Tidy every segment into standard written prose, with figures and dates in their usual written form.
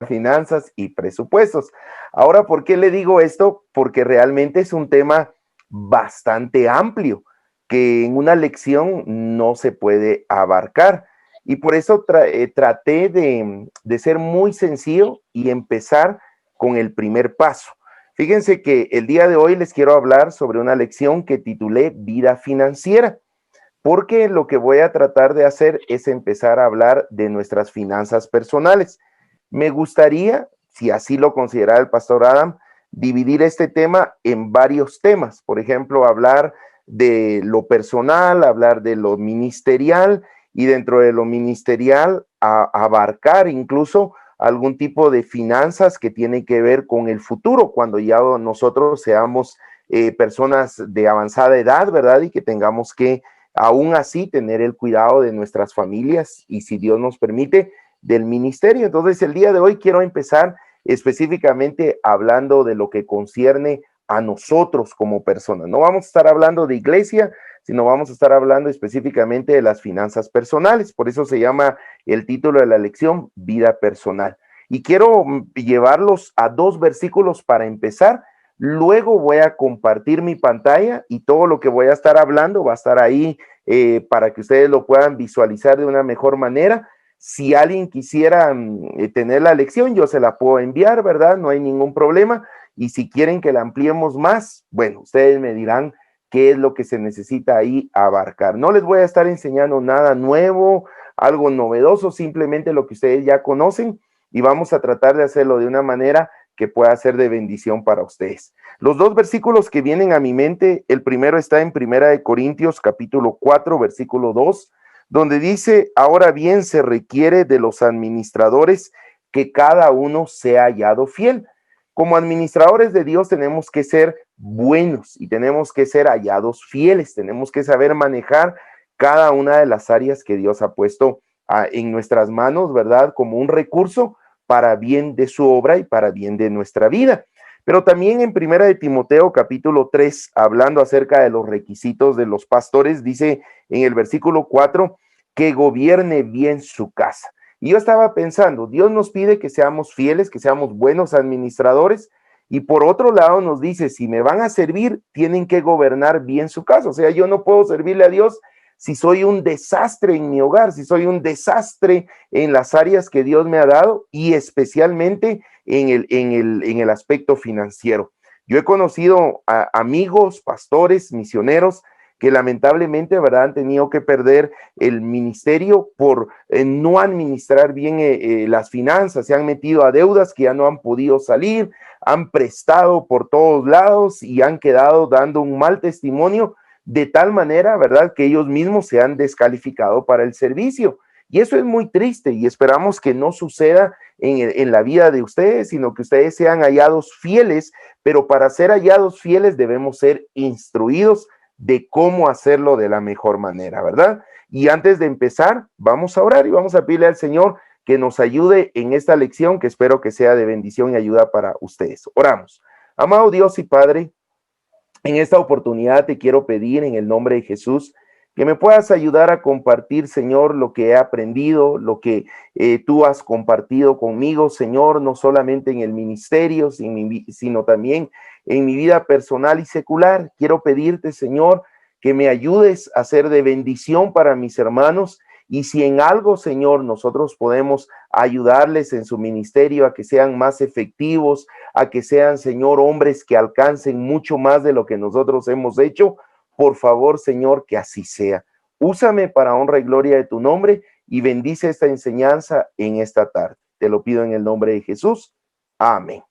Finanzas y presupuestos. Ahora, ¿por qué le digo esto? Porque realmente es un tema bastante amplio que en una lección no se puede abarcar. Y por eso traté de ser muy sencillo y empezar con el primer paso. Fíjense que el día de hoy les quiero hablar sobre una lección que titulé Vida Financiera, porque lo que voy a tratar de hacer es empezar a hablar de nuestras finanzas personales. Me gustaría, si así lo considera el pastor Adam, dividir este tema en varios temas. Por ejemplo, hablar de lo personal, hablar de lo ministerial y dentro de lo ministerial abarcar incluso algún tipo de finanzas que tiene que ver con el futuro, cuando ya nosotros seamos personas de avanzada edad, ¿verdad? Y que tengamos que aún así tener el cuidado de nuestras familias y, si Dios nos permite, del ministerio. Entonces, el día de hoy quiero empezar específicamente hablando de lo que concierne a nosotros como personas. No vamos a estar hablando de iglesia, sino vamos a estar hablando específicamente de las finanzas personales. Por eso se llama el título de la lección, Vida Personal. Y quiero llevarlos a 2 versículos para empezar. Luego voy a compartir mi pantalla y todo lo que voy a estar hablando va a estar ahí para que ustedes lo puedan visualizar de una mejor manera. Si alguien quisiera tener la lección, yo se la puedo enviar, ¿verdad? No hay ningún problema. Y si quieren que la ampliemos más, bueno, ustedes me dirán qué es lo que se necesita ahí abarcar. No les voy a estar enseñando nada nuevo, algo novedoso, simplemente lo que ustedes ya conocen, y vamos a tratar de hacerlo de una manera que pueda ser de bendición para ustedes. Los 2 versículos que vienen a mi mente, el primero está en Primera de Corintios, capítulo 4, versículo 2, donde dice: ahora bien, se requiere de los administradores que cada uno sea hallado fiel. Como administradores de Dios tenemos que ser buenos y tenemos que ser hallados fieles, tenemos que saber manejar cada una de las áreas que Dios ha puesto en nuestras manos, ¿verdad? Como un recurso para bien de su obra y para bien de nuestra vida. Pero también en Primera de Timoteo, capítulo 3, hablando acerca de los requisitos de los pastores, dice en el versículo 4, que gobierne bien su casa. Y yo estaba pensando, Dios nos pide que seamos fieles, que seamos buenos administradores, y por otro lado nos dice, si me van a servir, tienen que gobernar bien su casa. O sea, yo no puedo servirle a Dios si soy un desastre en mi hogar, si soy un desastre en las áreas que Dios me ha dado y especialmente en el aspecto financiero. Yo he conocido a amigos, pastores, misioneros que lamentablemente, ¿verdad?, han tenido que perder el ministerio por no administrar bien las finanzas, se han metido a deudas que ya no han podido salir, han prestado por todos lados y han quedado dando un mal testimonio de tal manera, ¿verdad?, que ellos mismos se han descalificado para el servicio. Y eso es muy triste y esperamos que no suceda en la vida de ustedes, sino que ustedes sean hallados fieles, pero para ser hallados fieles debemos ser instruidos de cómo hacerlo de la mejor manera, ¿verdad? Y antes de empezar, vamos a orar y vamos a pedirle al Señor que nos ayude en esta lección, que espero que sea de bendición y ayuda para ustedes. Oramos. Amado Dios y Padre, en esta oportunidad te quiero pedir en el nombre de Jesús que me puedas ayudar a compartir, Señor, lo que he aprendido, lo que tú has compartido conmigo, Señor, no solamente en el ministerio, sino también en mi vida personal y secular. Quiero pedirte, Señor, que me ayudes a ser de bendición para mis hermanos. Y si en algo, Señor, nosotros podemos ayudarles en su ministerio a que sean más efectivos, a que sean, Señor, hombres que alcancen mucho más de lo que nosotros hemos hecho, por favor, Señor, que así sea. Úsame para honra y gloria de tu nombre y bendice esta enseñanza en esta tarde. Te lo pido en el nombre de Jesús. Amén.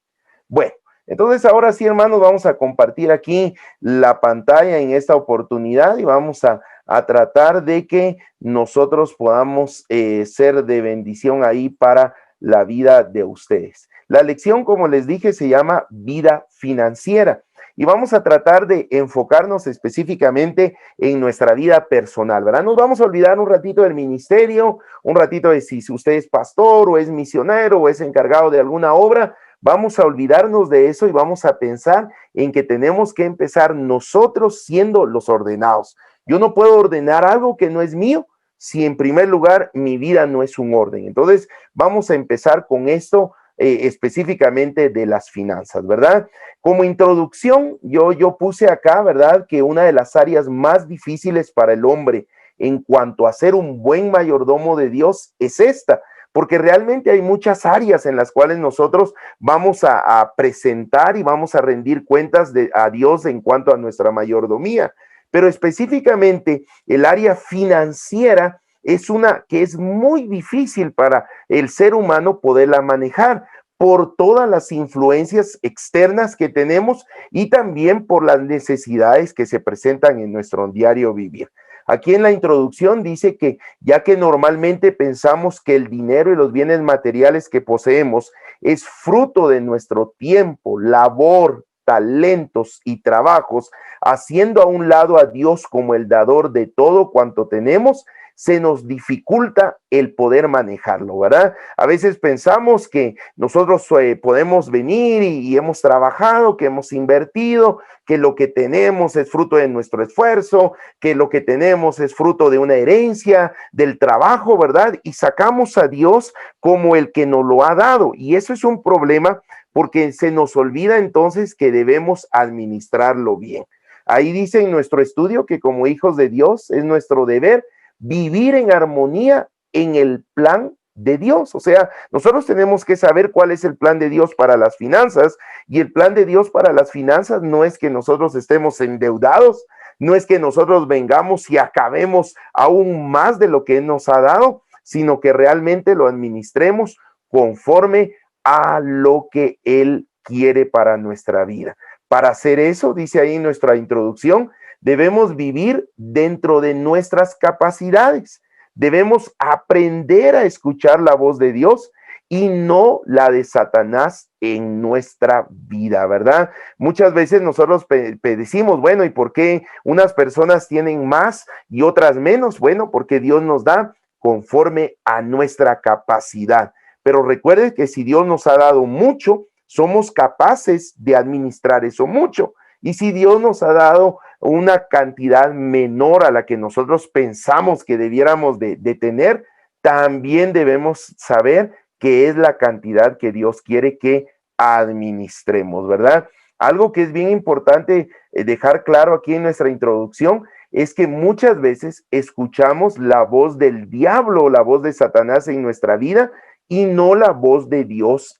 Bueno, entonces ahora sí, hermanos, vamos a compartir aquí la pantalla en esta oportunidad y vamos a tratar de que nosotros podamos ser de bendición ahí para la vida de ustedes. La lección, como les dije, se llama Vida Financiera. Y vamos a tratar de enfocarnos específicamente en nuestra vida personal, ¿verdad? Nos vamos a olvidar un ratito del ministerio, un ratito de si usted es pastor o es misionero o es encargado de alguna obra. vamos a olvidarnos de eso y vamos a pensar en que tenemos que empezar nosotros siendo los ordenados. Yo no puedo ordenar algo que no es mío si en primer lugar mi vida no es un orden. Entonces, vamos a empezar con esto específicamente de las finanzas, ¿verdad? Como introducción, yo puse acá, ¿verdad? Que una de las áreas más difíciles para el hombre en cuanto a ser un buen mayordomo de Dios es esta, porque realmente hay muchas áreas en las cuales nosotros vamos a presentar y vamos a rendir cuentas a Dios en cuanto a nuestra mayordomía, pero específicamente el área financiera es una que es muy difícil para el ser humano poderla manejar por todas las influencias externas que tenemos y también por las necesidades que se presentan en nuestro diario vivir. Aquí en la introducción dice que ya que normalmente pensamos que el dinero y los bienes materiales que poseemos es fruto de nuestro tiempo, labor, talentos y trabajos, haciendo a un lado a Dios como el dador de todo cuanto tenemos, se nos dificulta el poder manejarlo, ¿verdad? A veces pensamos que nosotros podemos venir y hemos trabajado, que hemos invertido, que lo que tenemos es fruto de nuestro esfuerzo, que lo que tenemos es fruto de una herencia, del trabajo, ¿verdad? Y sacamos a Dios como el que nos lo ha dado. Y eso es un problema porque se nos olvida entonces que debemos administrarlo bien. Ahí dice en nuestro estudio que como hijos de Dios es nuestro deber vivir en armonía en el plan de Dios. O sea, nosotros tenemos que saber cuál es el plan de Dios para las finanzas, y el plan de Dios para las finanzas no es que nosotros estemos endeudados, no es que nosotros vengamos y acabemos aún más de lo que Él nos ha dado, sino que realmente lo administremos conforme a lo que Él quiere para nuestra vida. Para hacer eso, dice ahí en nuestra introducción, debemos vivir dentro de nuestras capacidades. Debemos aprender a escuchar la voz de Dios y no la de Satanás en nuestra vida, ¿verdad? Muchas veces nosotros decimos, bueno, ¿y por qué unas personas tienen más y otras menos? Bueno, porque Dios nos da conforme a nuestra capacidad. Pero recuerde que si Dios nos ha dado mucho, somos capaces de administrar eso mucho. Y si Dios nos ha dado una cantidad menor a la que nosotros pensamos que debiéramos de tener, también debemos saber que es la cantidad que Dios quiere que administremos, ¿verdad? Algo que es bien importante dejar claro aquí en nuestra introducción es que muchas veces escuchamos la voz del diablo, la voz de Satanás en nuestra vida y no la voz de Dios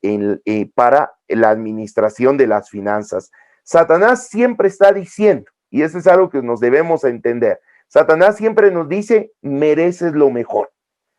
para la administración de las finanzas. Satanás siempre está diciendo, y eso es algo que nos debemos entender, Satanás siempre nos dice, mereces lo mejor.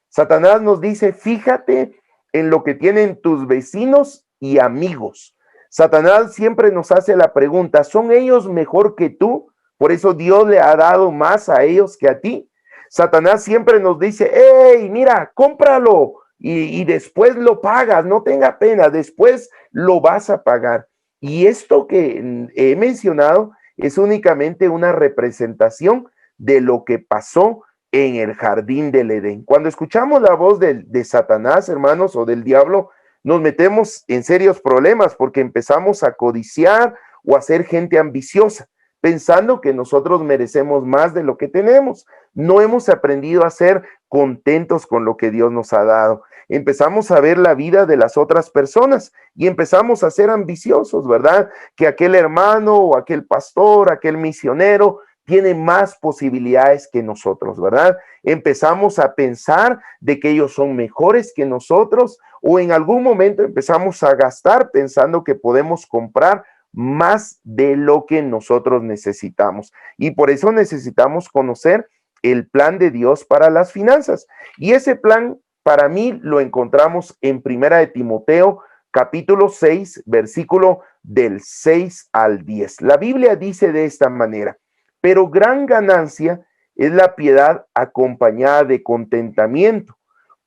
Satanás nos dice, fíjate en lo que tienen tus vecinos y amigos. Satanás siempre nos hace la pregunta, ¿son ellos mejor que tú? Por eso Dios le ha dado más a ellos que a ti. Satanás siempre nos dice, hey, mira, cómpralo y después lo pagas, no tenga pena, después lo vas a pagar. Y esto que he mencionado es únicamente una representación de lo que pasó en el jardín del Edén. Cuando escuchamos la voz de Satanás, hermanos, o del diablo, nos metemos en serios problemas porque empezamos a codiciar o a ser gente ambiciosa, pensando que nosotros merecemos más de lo que tenemos. No hemos aprendido a ser contentos con lo que Dios nos ha dado. Empezamos a ver la vida de las otras personas y empezamos a ser ambiciosos, ¿verdad? Que aquel hermano o aquel pastor, aquel misionero tiene más posibilidades que nosotros, ¿verdad? Empezamos a pensar de que ellos son mejores que nosotros, o en algún momento empezamos a gastar pensando que podemos comprar más de lo que nosotros necesitamos. Y por eso necesitamos conocer el plan de Dios para las finanzas. Y ese plan, para mí, lo encontramos en Primera de Timoteo, capítulo 6, versículo del 6 al 10. La Biblia dice de esta manera, pero gran ganancia es la piedad acompañada de contentamiento,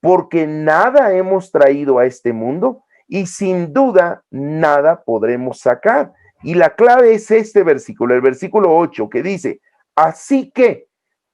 porque nada hemos traído a este mundo y sin duda nada podremos sacar. Y la clave es este versículo, el versículo 8, que dice, así que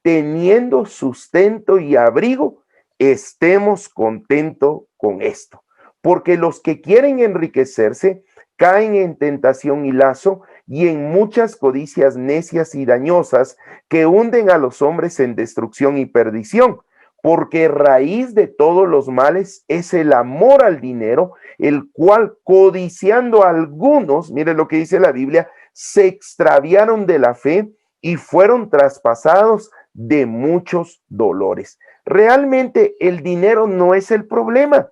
teniendo sustento y abrigo, estemos contentos con esto. porque los que quieren enriquecerse caen en tentación y lazo y en muchas codicias necias y dañosas que hunden a los hombres en destrucción y perdición, porque raíz de todos los males es el amor al dinero, el cual codiciando a algunos, mire lo que dice la Biblia, se extraviaron de la fe y fueron traspasados de muchos dolores. Realmente el dinero no es el problema,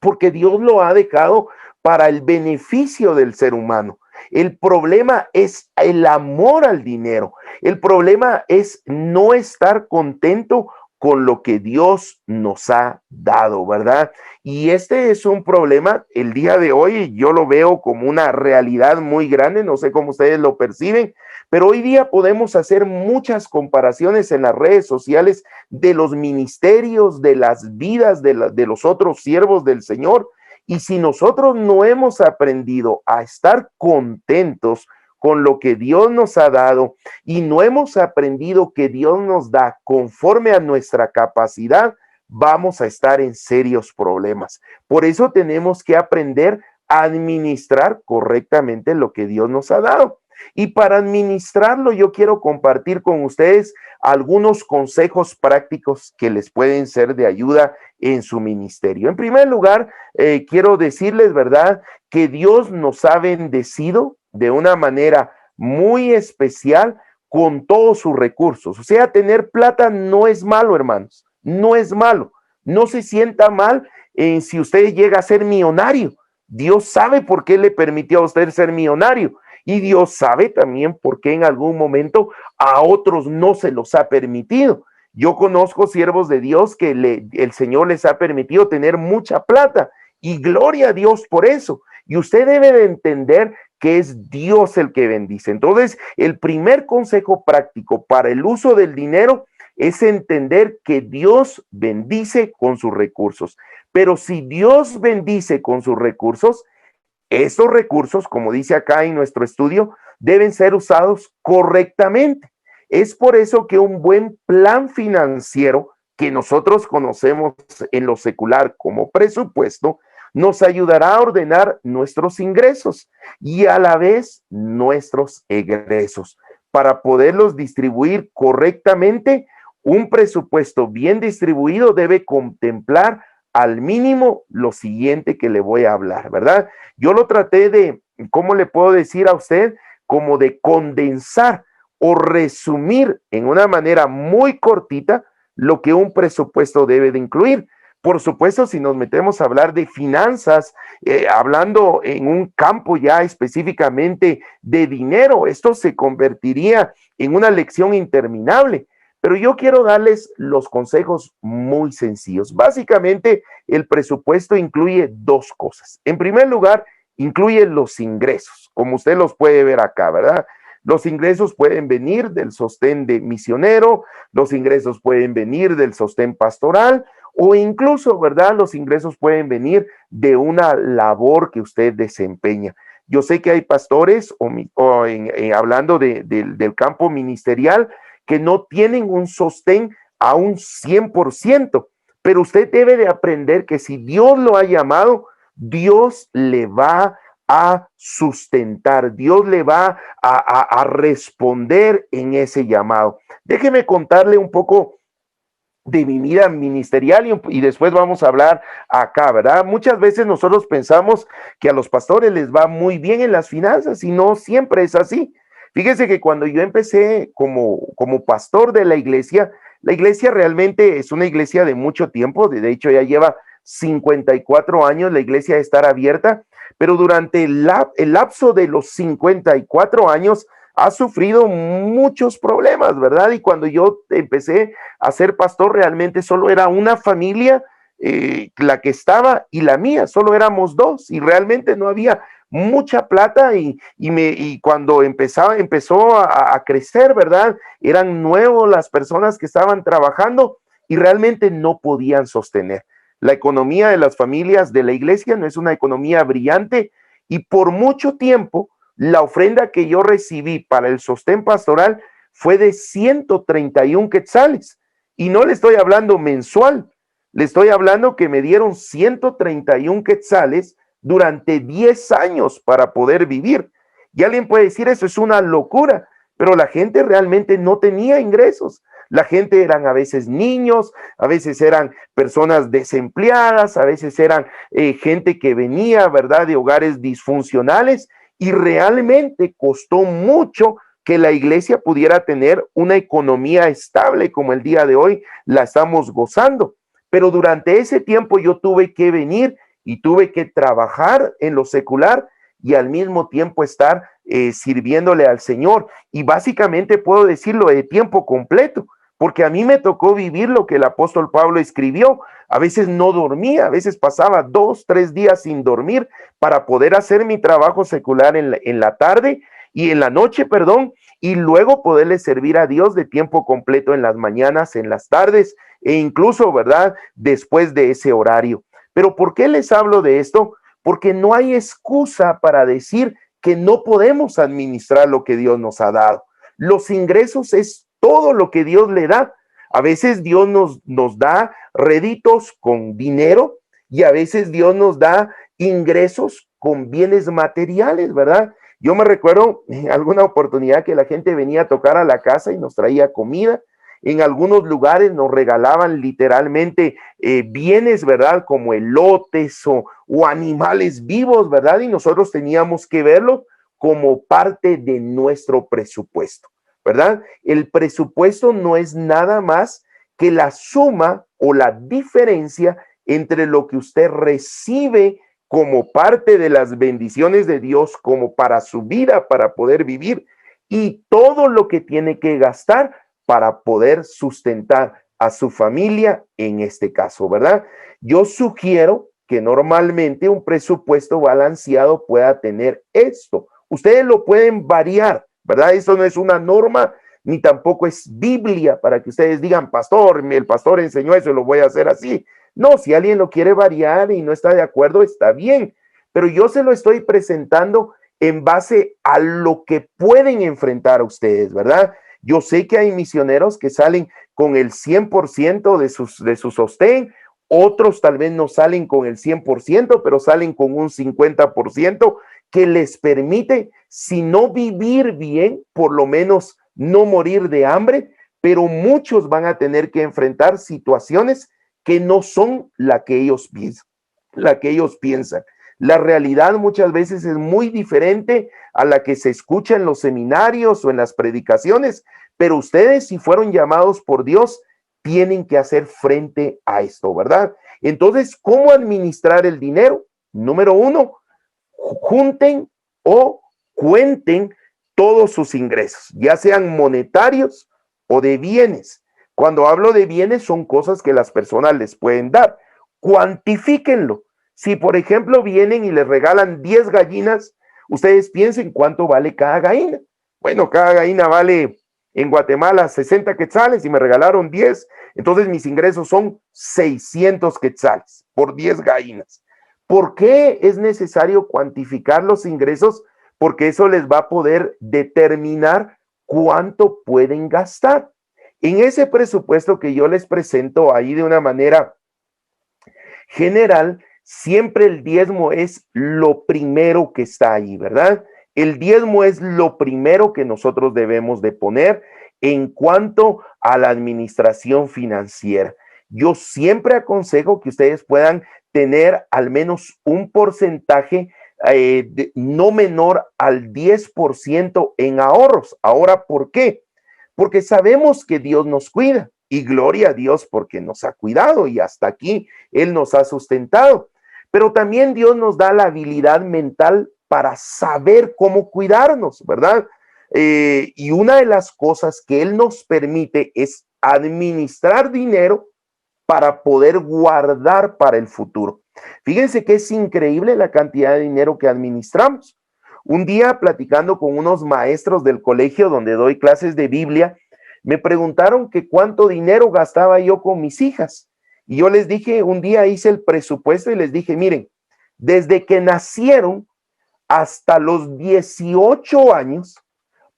porque Dios lo ha dejado para el beneficio del ser humano. El problema es el amor al dinero. El problema es no estar contento con lo que Dios nos ha dado, ¿verdad? Y este es un problema, el día de hoy yo lo veo como una realidad muy grande, no sé cómo ustedes lo perciben, pero hoy día podemos hacer muchas comparaciones en las redes sociales de los ministerios, de las vidas de los otros siervos del Señor. Y si nosotros no hemos aprendido a estar contentos con lo que Dios nos ha dado y no hemos aprendido que Dios nos da conforme a nuestra capacidad, vamos a estar en serios problemas. Por eso tenemos que aprender a administrar correctamente lo que Dios nos ha dado. Y para administrarlo, yo quiero compartir con ustedes algunos consejos prácticos que les pueden ser de ayuda en su ministerio. En primer lugar, quiero decirles, ¿verdad?, que Dios nos ha bendecido de una manera muy especial con todos sus recursos. O sea, tener plata no es malo, hermanos, no es malo. No se sienta mal si usted llega a ser millonario. Dios sabe por qué le permitió a usted ser millonario. Y Dios sabe también por qué en algún momento a otros no se los ha permitido. Yo conozco siervos de Dios que el Señor les ha permitido tener mucha plata y gloria a Dios por eso. Y usted debe de entender que es Dios el que bendice. Entonces, el primer consejo práctico para el uso del dinero es entender que Dios bendice con sus recursos. Pero si Dios bendice con sus recursos, estos recursos, como dice acá en nuestro estudio, deben ser usados correctamente. Es por eso que un buen plan financiero, que nosotros conocemos en lo secular como presupuesto, nos ayudará a ordenar nuestros ingresos y a la vez nuestros egresos. Para poderlos distribuir correctamente, un presupuesto bien distribuido debe contemplar al mínimo lo siguiente que le voy a hablar, ¿verdad? Yo lo traté de, ¿cómo le puedo decir a usted? Como de condensar o resumir en una manera muy cortita lo que un presupuesto debe de incluir. Por supuesto, si nos metemos a hablar de finanzas, hablando en un campo ya específicamente de dinero, esto se convertiría en una lección interminable. Pero yo quiero darles los consejos muy sencillos. Básicamente, el presupuesto incluye dos cosas. En primer lugar, incluye los ingresos, como usted los puede ver acá, ¿verdad? Los ingresos pueden venir del sostén de misionero, los ingresos pueden venir del sostén pastoral o incluso, ¿verdad? Los ingresos pueden venir de una labor que usted desempeña. Yo sé que hay pastores, hablando del campo ministerial, que no tienen un sostén a un 100%, pero usted debe de aprender que si Dios lo ha llamado, Dios le va a sustentar, Dios le va a responder en ese llamado. Déjeme contarle un poco de mi vida ministerial y después vamos a hablar acá, ¿verdad? Muchas veces nosotros pensamos que a los pastores les va muy bien en las finanzas y no siempre es así. Fíjese que cuando yo empecé como pastor de la iglesia realmente es una iglesia de mucho tiempo, de hecho ya lleva 54 años la iglesia de estar abierta, pero durante el lapso de los 54 años ha sufrido muchos problemas, ¿verdad? Y cuando yo empecé a ser pastor realmente solo era una familia la que estaba y la mía, solo éramos dos y realmente no había mucha plata y cuando empezó a crecer, ¿verdad? Eran nuevos las personas que estaban trabajando y realmente no podían sostener. La economía de las familias de la iglesia no es una economía brillante y por mucho tiempo la ofrenda que yo recibí para el sostén pastoral fue de 131 quetzales y no le estoy hablando mensual, Le estoy hablando que me dieron 131 quetzales durante 10 años para poder vivir. Y alguien puede decir, eso es una locura, pero la gente realmente no tenía ingresos. La gente eran a veces niños, a veces eran personas desempleadas, a veces eran gente que venía, ¿verdad?, de hogares disfuncionales, y realmente costó mucho que la iglesia pudiera tener una economía estable como el día de hoy la estamos gozando. Pero durante ese tiempo yo tuve que venir y tuve que trabajar en lo secular y al mismo tiempo estar sirviéndole al Señor. Y básicamente puedo decirlo de tiempo completo, porque a mí me tocó vivir lo que el apóstol Pablo escribió. A veces no dormía, a veces pasaba 2, 3 días sin dormir para poder hacer mi trabajo secular en la tarde y en la noche, perdón, y luego poderle servir a Dios de tiempo completo en las mañanas, en las tardes e incluso, ¿verdad?, después de ese horario. Pero ¿por qué les hablo de esto? Porque no hay excusa para decir que no podemos administrar lo que Dios nos ha dado. Los ingresos es todo lo que Dios le da. A veces Dios nos da réditos con dinero y a veces Dios nos da ingresos con bienes materiales, ¿verdad? Yo me recuerdo en alguna oportunidad que la gente venía a tocar a la casa y nos traía comida. En algunos lugares nos regalaban literalmente bienes, ¿verdad? Como elotes o animales vivos, ¿verdad? Y nosotros teníamos que verlo como parte de nuestro presupuesto, ¿verdad? El presupuesto no es nada más que la suma o la diferencia entre lo que usted recibe como parte de las bendiciones de Dios, como para su vida, para poder vivir, y todo lo que tiene que gastar para poder sustentar a su familia en este caso, ¿verdad? Yo sugiero que normalmente un presupuesto balanceado pueda tener esto. Ustedes lo pueden variar, ¿verdad? Esto no es una norma ni tampoco es Biblia para que ustedes digan, pastor, el pastor enseñó eso y lo voy a hacer así. No, si alguien lo quiere variar y no está de acuerdo, está bien, pero yo se lo estoy presentando en base a lo que pueden enfrentar a ustedes, ¿verdad? Yo sé que hay misioneros que salen con el 100% de su sostén, otros tal vez no salen con el 100%, pero salen con un 50% que les permite, si no vivir bien, por lo menos no morir de hambre, pero muchos van a tener que enfrentar situaciones que no son la que ellos piensan. La realidad muchas veces es muy diferente a la que se escucha en los seminarios o en las predicaciones, pero ustedes, si fueron llamados por Dios, tienen que hacer frente a esto, ¿verdad? Entonces, ¿cómo administrar el dinero? Número uno, junten o cuenten todos sus ingresos, ya sean monetarios o de bienes. Cuando hablo de bienes, son cosas que las personas les pueden dar. Cuantifíquenlo. Si, por ejemplo, vienen y les regalan 10 gallinas, ustedes piensen cuánto vale cada gallina. Bueno, cada gallina vale en Guatemala 60 quetzales y me regalaron 10. Entonces mis ingresos son 600 quetzales por 10 gallinas. ¿Por qué es necesario cuantificar los ingresos? Porque eso les va a poder determinar cuánto pueden gastar. En ese presupuesto que yo les presento ahí de una manera general, siempre el diezmo es lo primero que está ahí, ¿verdad? El diezmo es lo primero que nosotros debemos de poner en cuanto a la administración financiera. Yo siempre aconsejo que ustedes puedan tener al menos un porcentaje no menor al 10% en ahorros. Ahora, ¿por qué? Porque sabemos que Dios nos cuida y gloria a Dios porque nos ha cuidado y hasta aquí Él nos ha sustentado. Pero también Dios nos da la habilidad mental para saber cómo cuidarnos, ¿verdad? Y una de las cosas que Él nos permite es administrar dinero para poder guardar para el futuro. Fíjense que es increíble la cantidad de dinero que administramos. Un día platicando con unos maestros del colegio donde doy clases de Biblia, me preguntaron que cuánto dinero gastaba yo con mis hijas. Y yo les dije, un día hice el presupuesto y les dije, miren, desde que nacieron hasta los 18 años,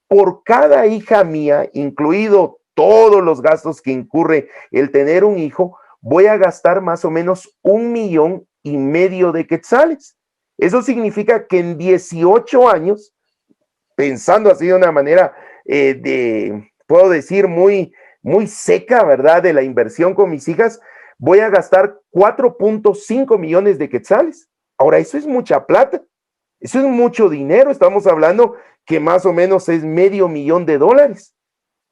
por cada hija mía, incluido todos los gastos que incurre el tener un hijo, voy a gastar más o menos 1,5 millones de quetzales. Eso significa que en 18 años, pensando así de una manera, puedo decir, muy seca, ¿verdad? De la inversión con mis hijas, voy a gastar 4,5 millones de quetzales. Ahora, eso es mucha plata. Eso es mucho dinero. Estamos hablando que más o menos es $500,000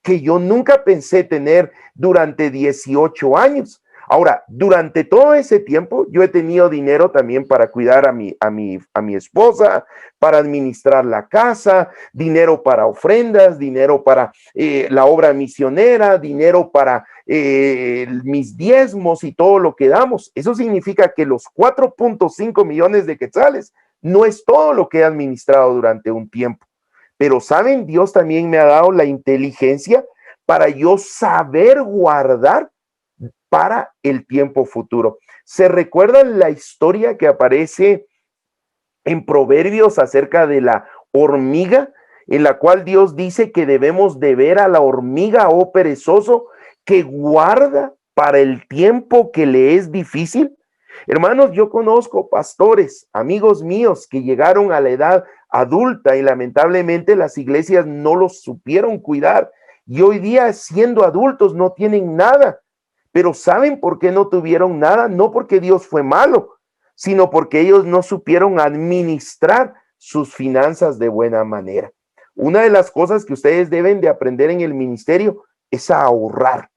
que yo nunca pensé tener durante 18 años. Ahora, durante todo ese tiempo, yo he tenido dinero también para cuidar a mi esposa, para administrar la casa, dinero para ofrendas, dinero para la obra misionera, dinero para mis diezmos y todo lo que damos. Eso significa que los 4,5 millones de quetzales no es todo lo que he administrado durante un tiempo. Pero saben, Dios también me ha dado la inteligencia para yo saber guardar para el tiempo futuro. ¿Se recuerdan la historia que aparece en Proverbios acerca de la hormiga, en la cual Dios dice que debemos de ver a la hormiga, oh perezoso, que guarda para el tiempo que le es difícil? Hermanos, yo conozco pastores, amigos míos, que llegaron a la edad adulta y lamentablemente las iglesias no los supieron cuidar y hoy día siendo adultos no tienen nada. Pero ¿saben por qué no tuvieron nada? No porque Dios fue malo, sino porque ellos no supieron administrar sus finanzas de buena manera. Una de las cosas que ustedes deben de aprender en el ministerio es a ahorrar.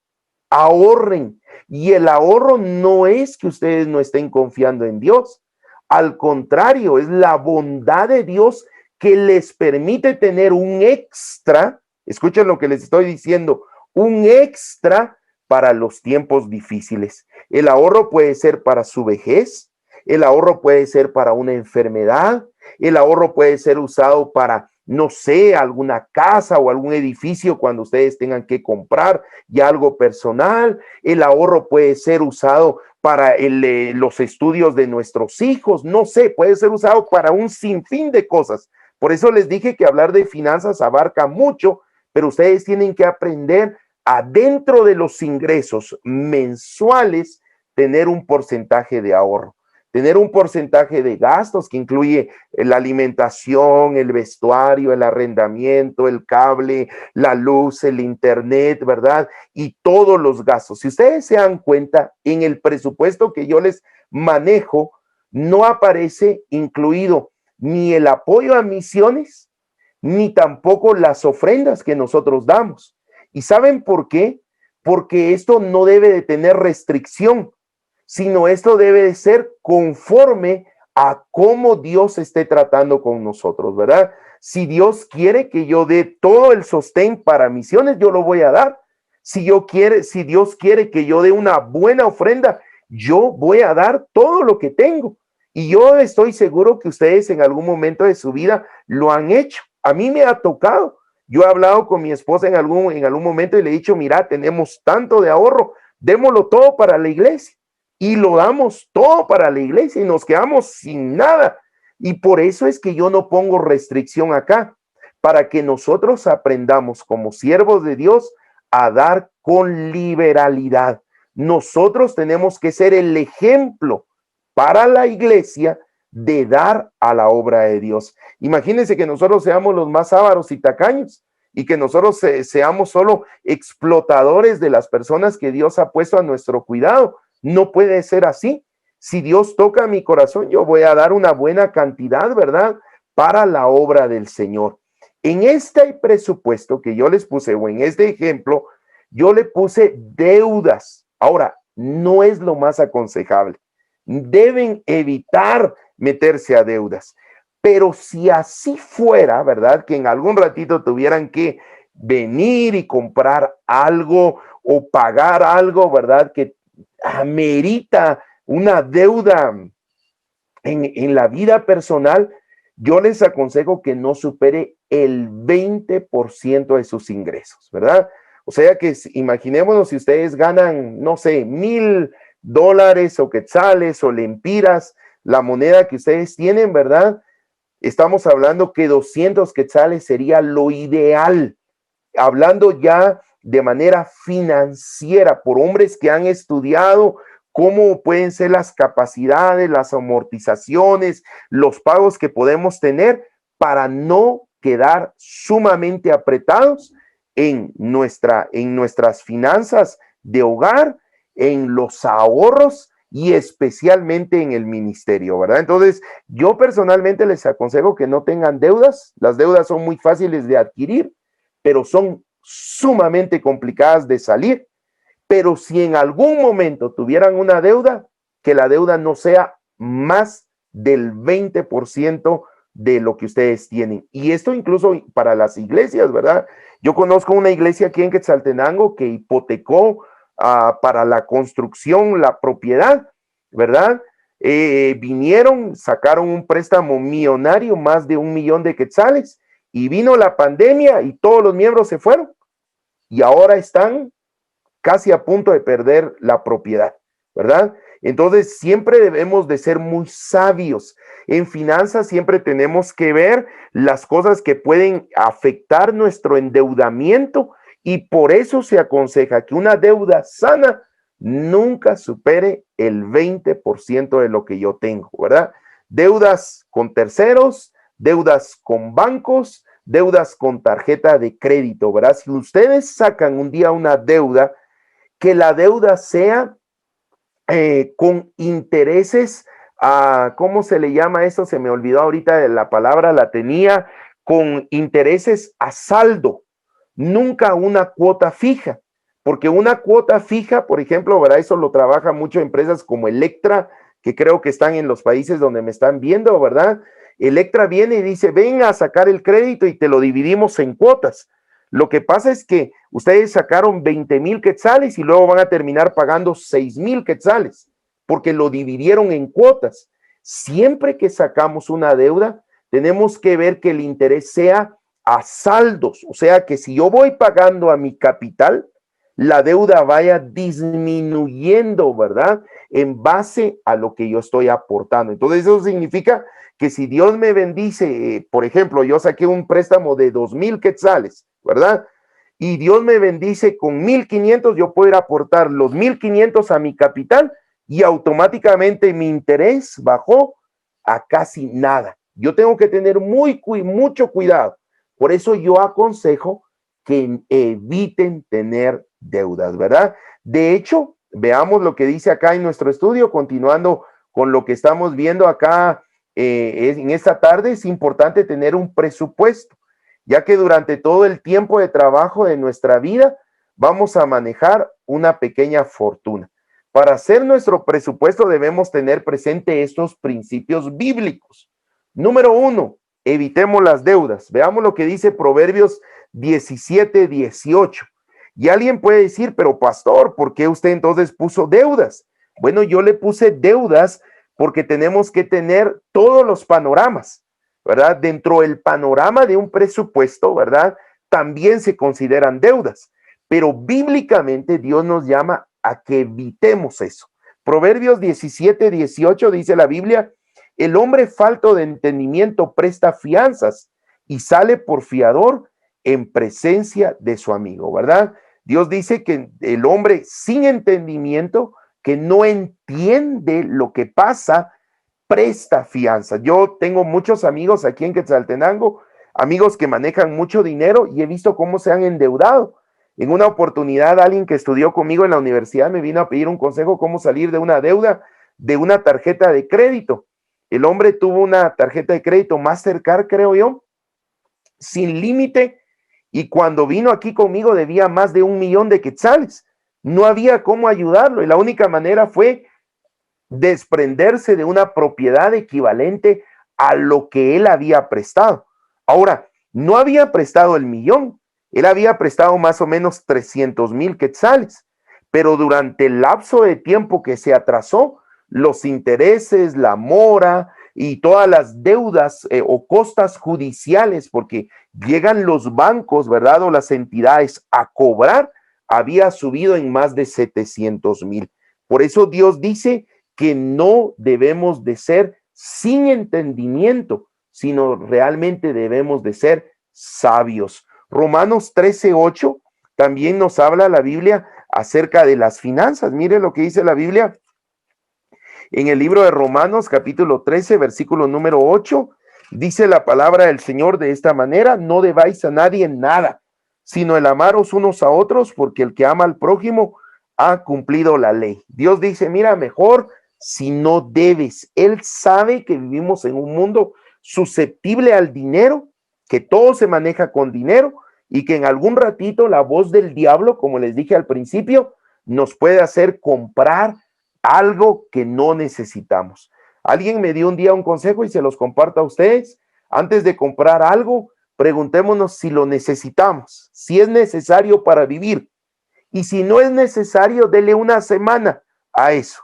Ahorren. Y el ahorro no es que ustedes no estén confiando en Dios. Al contrario, es la bondad de Dios que les permite tener un extra. Escuchen lo que les estoy diciendo, un extra para los tiempos difíciles. El ahorro puede ser para su vejez, el ahorro puede ser para una enfermedad, el ahorro puede ser usado para, no sé, alguna casa o algún edificio cuando ustedes tengan que comprar ya algo personal. El ahorro puede ser usado para los estudios de nuestros hijos, no sé, puede ser usado para un sinfín de cosas. Por eso les dije que hablar de finanzas abarca mucho, pero ustedes tienen que aprender adentro de los ingresos mensuales tener un porcentaje de ahorro, tener un porcentaje de gastos que incluye la alimentación, el vestuario, el arrendamiento, el cable, la luz, el internet, ¿verdad? Y todos los gastos. Si ustedes se dan cuenta, en el presupuesto que yo les manejo, no aparece incluido ni el apoyo a misiones, ni tampoco las ofrendas que nosotros damos. ¿Y saben por qué? Porque esto no debe de tener restricción, sino esto debe de ser conforme a cómo Dios esté tratando con nosotros, ¿verdad? Si Dios quiere que yo dé todo el sostén para misiones, yo lo voy a dar. Si Dios quiere que yo dé una buena ofrenda, yo voy a dar todo lo que tengo. Y yo estoy seguro que ustedes en algún momento de su vida lo han hecho. A mí me ha tocado. Yo he hablado con mi esposa en algún momento y le he dicho, mira, tenemos tanto de ahorro, démoslo todo para la iglesia. Y lo damos todo para la iglesia y nos quedamos sin nada. Y por eso es que yo no pongo restricción acá, para que nosotros aprendamos como siervos de Dios a dar con liberalidad. Nosotros tenemos que ser el ejemplo para la iglesia de dar a la obra de Dios. Imagínense que nosotros seamos los más ávaros y tacaños y que nosotros seamos solo explotadores de las personas que Dios ha puesto a nuestro cuidado. No puede ser así. Si Dios toca mi corazón, yo voy a dar una buena cantidad, ¿verdad? Para la obra del Señor. En este presupuesto que yo les puse, o en este ejemplo, yo le puse deudas. Ahora, no es lo más aconsejable. Deben evitar meterse a deudas. Pero si así fuera, ¿verdad? Que en algún ratito tuvieran que venir y comprar algo o pagar algo, ¿verdad? Que amerita una deuda en la vida personal, yo les aconsejo que no supere el 20% de sus ingresos, ¿verdad? O sea que imaginémonos si ustedes ganan, no sé, $1,000 o quetzales o lempiras, la moneda que ustedes tienen, ¿verdad? Estamos hablando que 200 quetzales sería lo ideal hablando ya de manera financiera por hombres que han estudiado cómo pueden ser las capacidades, las amortizaciones, los pagos que podemos tener para no quedar sumamente apretados en nuestras finanzas de hogar, en los ahorros y especialmente en el ministerio, ¿verdad? Entonces, yo personalmente les aconsejo que no tengan deudas. Las deudas son muy fáciles de adquirir, pero son sumamente complicadas de salir. Pero si en algún momento tuvieran una deuda, que la deuda no sea más del 20% de lo que ustedes tienen. Y esto incluso para las iglesias, ¿verdad? Yo conozco una iglesia aquí en Quetzaltenango que hipotecó para la construcción, la propiedad, ¿verdad? Vinieron, sacaron un préstamo millonario, más de 1 millón de quetzales, y vino la pandemia y todos los miembros se fueron. Y ahora están casi a punto de perder la propiedad, ¿verdad? Entonces, siempre debemos de ser muy sabios. En finanzas siempre tenemos que ver las cosas que pueden afectar nuestro endeudamiento y por eso se aconseja que una deuda sana nunca supere el 20% de lo que yo tengo, ¿verdad? Deudas con terceros, deudas con bancos, deudas con tarjeta de crédito, ¿verdad? Si ustedes sacan un día una deuda, que la deuda sea con intereses, ¿cómo se le llama eso? Se me olvidó ahorita de la palabra, la tenía, con intereses a saldo, nunca una cuota fija, porque una cuota fija, por ejemplo, ¿verdad? Eso lo trabaja mucho empresas como Electra, que creo que están en los países donde me están viendo, ¿verdad? Electra viene y dice, ven a sacar el crédito y te lo dividimos en cuotas. Lo que pasa es que ustedes sacaron 20,000 quetzales y luego van a terminar pagando 6,000 quetzales porque lo dividieron en cuotas. Siempre que sacamos una deuda, tenemos que ver que el interés sea a saldos, o sea que si yo voy pagando a mi capital, la deuda vaya disminuyendo, ¿verdad? En base a lo que yo estoy aportando. Entonces eso significa que si Dios me bendice, por ejemplo, yo saqué un préstamo de 2,000 quetzales, ¿verdad? Y Dios me bendice con 1,500, yo puedo ir a aportar los 1,500 a mi capital y automáticamente mi interés bajó a casi nada. Yo tengo que tener mucho cuidado. Por eso yo aconsejo que eviten tener deudas, ¿verdad? De hecho, veamos lo que dice acá en nuestro estudio, continuando con lo que estamos viendo acá en esta tarde. Es importante tener un presupuesto, ya que durante todo el tiempo de trabajo de nuestra vida vamos a manejar una pequeña fortuna. Para hacer nuestro presupuesto debemos tener presente estos principios bíblicos. Número 1, evitemos las deudas. Veamos lo que dice Proverbios 17:18. Y alguien puede decir, pero pastor, ¿por qué usted entonces puso deudas? Bueno, yo le puse deudas porque tenemos que tener todos los panoramas, ¿verdad? Dentro del panorama de un presupuesto, ¿verdad? También se consideran deudas, pero bíblicamente Dios nos llama a que evitemos eso. Proverbios 17:18 dice la Biblia, el hombre falto de entendimiento presta fianzas y sale por fiador en presencia de su amigo, ¿verdad? Dios dice que el hombre sin entendimiento, que no entiende lo que pasa, presta fianza. Yo tengo muchos amigos aquí en Quetzaltenango, amigos que manejan mucho dinero y he visto cómo se han endeudado. En una oportunidad, alguien que estudió conmigo en la universidad me vino a pedir un consejo cómo salir de una deuda de una tarjeta de crédito. El hombre tuvo una tarjeta de crédito Mastercard, creo yo, sin límite, y cuando vino aquí conmigo debía más de 1 millón de quetzales. No había cómo ayudarlo y la única manera fue desprenderse de una propiedad equivalente a lo que él había prestado. Ahora, no había prestado el 1 millón, él había prestado más o menos 300,000 quetzales, pero durante el lapso de tiempo que se atrasó, los intereses, la mora y todas las deudas o costas judiciales, porque llegan los bancos, ¿verdad? O las entidades a cobrar, había subido en más de 700,000. Por eso Dios dice que no debemos de ser sin entendimiento, sino realmente debemos de ser sabios. Romanos 13:8 también nos habla la Biblia acerca de las finanzas. Mire lo que dice la Biblia en el libro de Romanos, capítulo 13, versículo número 8. Dice la palabra del Señor de esta manera: no debáis a nadie nada, sino el amaros unos a otros, porque el que ama al prójimo ha cumplido la ley. Dios dice, mira, mejor si no debes. Él sabe que vivimos en un mundo susceptible al dinero, que todo se maneja con dinero y que en algún ratito la voz del diablo, como les dije al principio, nos puede hacer comprar algo que no necesitamos. Alguien me dio un día un consejo y se los comparto a ustedes. Antes de comprar algo, preguntémonos si lo necesitamos, si es necesario para vivir. Y si no es necesario, dele una semana a eso.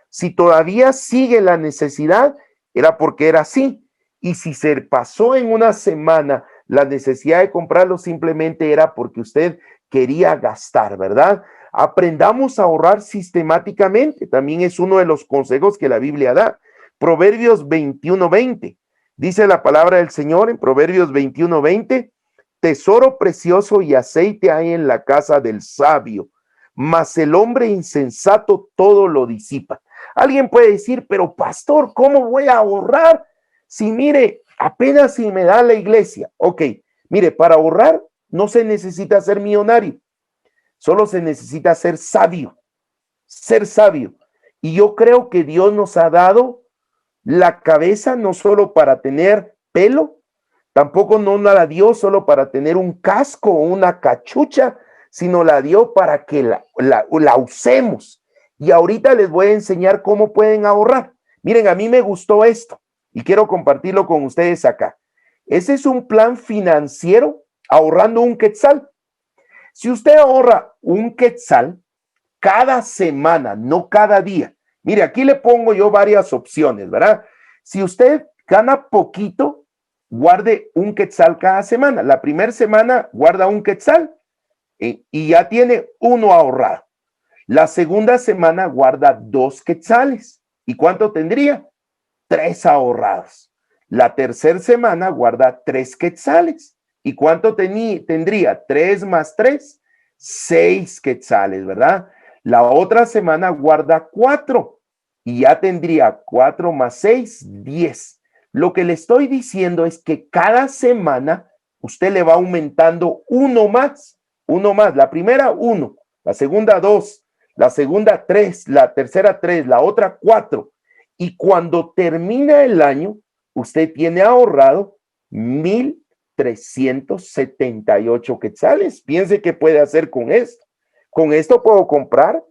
Si todavía sigue la necesidad, era porque era así. Y si se pasó en una semana la necesidad de comprarlo, simplemente era porque usted quería gastar, ¿verdad? Aprendamos a ahorrar sistemáticamente. También es uno de los consejos que la Biblia da. Proverbios 21:20. Dice la palabra del Señor en Proverbios 21:20: tesoro precioso y aceite hay en la casa del sabio, mas el hombre insensato todo lo disipa. Alguien puede decir, pero pastor, ¿cómo voy a ahorrar? Si mire, apenas si me da la iglesia. Ok, mire, para ahorrar no se necesita ser millonario, solo se necesita ser sabio, ser sabio. Y yo creo que Dios nos ha dado la cabeza no solo para tener pelo, tampoco no la dio solo para tener un casco o una cachucha, sino la dio para que la usemos. Y ahorita les voy a enseñar cómo pueden ahorrar. Miren, a mí me gustó esto y quiero compartirlo con ustedes acá. Ese es un plan financiero ahorrando un quetzal. Si usted ahorra un quetzal cada semana, no cada día. Mire, aquí le pongo yo varias opciones, ¿verdad? Si usted gana poquito, guarde un quetzal cada semana. La primera semana guarda un quetzal y ya tiene uno ahorrado. La segunda semana guarda 2 quetzales. ¿Y cuánto tendría? 3 ahorrados. La tercera semana guarda 3 quetzales. ¿Y cuánto tendría? 3 más 3, 6 quetzales, ¿verdad? La otra semana guarda 4 y ya tendría 4 más 6, 10. Lo que le estoy diciendo es que cada semana usted le va aumentando uno más. La primera 1, la segunda 2, la segunda 3, la tercera 3, la otra 4. Y cuando termina el año, usted tiene ahorrado 1,378 quetzales. Piense qué puede hacer con esto. Con esto puedo comprar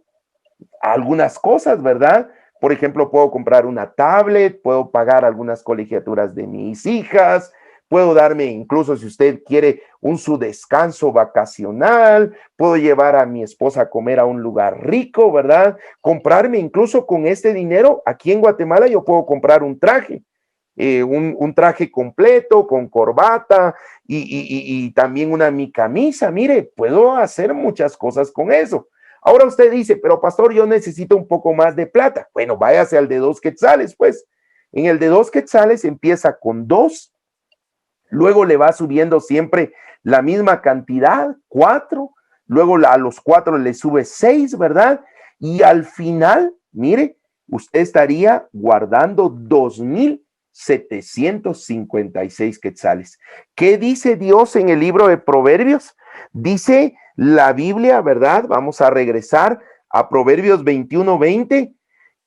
algunas cosas, ¿verdad? Por ejemplo, puedo comprar una tablet, puedo pagar algunas colegiaturas de mis hijas, puedo darme, incluso si usted quiere, su descanso vacacional, puedo llevar a mi esposa a comer a un lugar rico, ¿verdad? Comprarme incluso con este dinero, aquí en Guatemala yo puedo comprar un traje. Un traje completo con corbata y también mi camisa. Mire, puedo hacer muchas cosas con eso. Ahora usted dice, pero pastor, yo necesito un poco más de plata. Bueno, váyase al de 2 quetzales, pues. En el de 2 quetzales empieza con 2, luego le va subiendo siempre la misma cantidad, 4, luego a los 4 le sube 6, ¿verdad? Y al final, mire, usted estaría guardando 2,756 quetzales. ¿Qué dice Dios en el libro de Proverbios? Dice la Biblia, ¿verdad? Vamos a regresar a Proverbios 21:20,